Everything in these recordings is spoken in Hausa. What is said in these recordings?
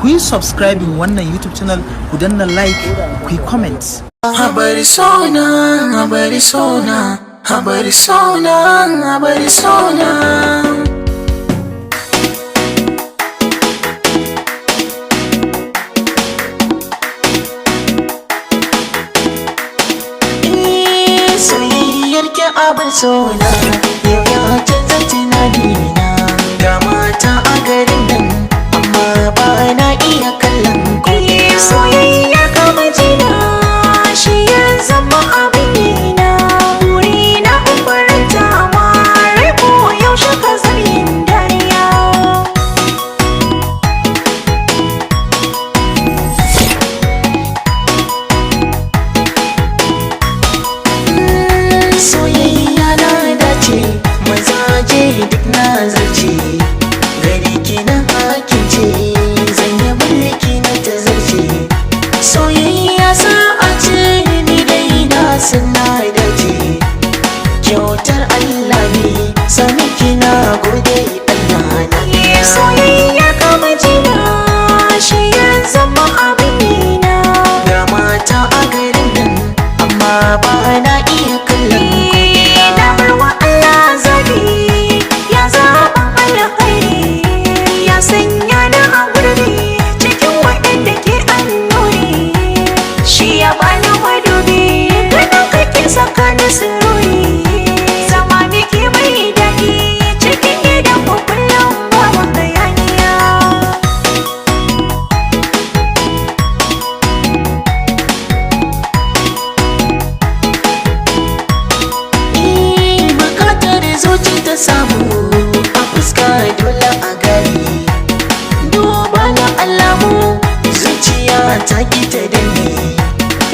ku yi subscribing wannan YouTube channel, ku danna like, ku yi comment. Habari sona, habari sona, habari sona, habari sona. Soyayyar ki abin sona, yau ya canza tunanina. Ga mata a garin nan, amma ba na iya kallon ku. Soyayya kama jina, shi ya zama abin na. Wuri na umbaranta ma rai ko yaushe ka zamin dariya. Soyayya na dace, mazaje duk na zarce. Gari ki na hakin ce, zan yi mulki na ta zarce. Soyayya sa'a ce, ni dai na san na dace. Kyautar Allah ne, sami kina gode Allah na. Soyayya kama jina, shi ya zama abin na. Ga mata a garin nan, amma ba na iya kallon ku. Na bar wa Allah zabi, ya zaɓa alkhairi, ya sanya na a gurbi cikin waɗanda ke annuri. Shi ya bani madubi, ganin kake saka ni sirri. Zama miki mai daɗi, cikin gidan ku kullum babu hayaniya. Bukatar zuci ta samu a fuska dole a gari. Duba na alamu zuciya ta ki ta danne.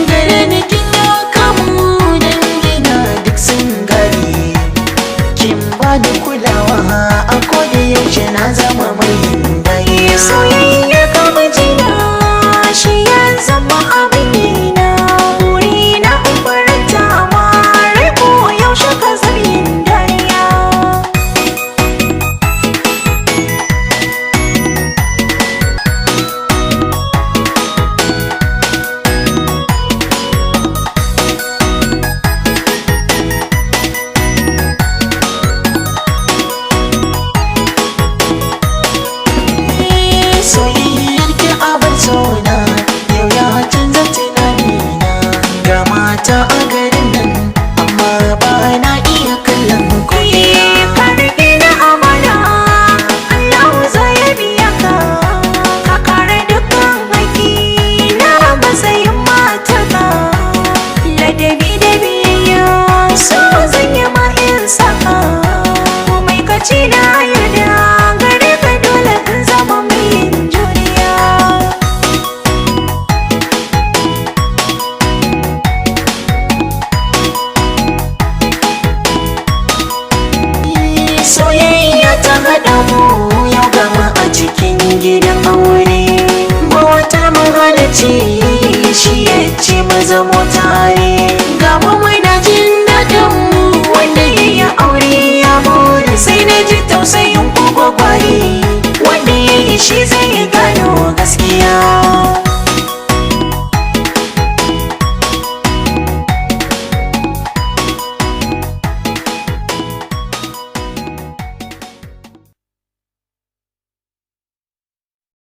Gare ni kin ya kamu dangina duk sun gari. Kin ba da kulawa a koda yaushe na zama mai dariya. Soyayya kama jina, shi ya zama abin na. Wuri na umbaranta ma rai ko yaushe ka zamin dariya. Soyayyar ki abin sona, yau ya canza tunanina. Ga mata a garin nan, amma ba na iya kallon ku. Ka riƙe na amana, Allahu zai biya ka. Ka kare dukkan haƙƙi na matsayin matarka. Ladabi da biyayya, so zan yi ma in saka. Komai ka ci na yarda, gare ka dole in zama mai yin juriya. Soyayya ta haɗa mu yau gama a cikin gidan aure. Ba wata mahalaci shi ya ce mu zamo tare. Ga mu muna jin daɗin mu, wanda ya yi aure ya more. Sai na ji tausayin ku gwagware, wanda ya yi shi zai gano gaskiya.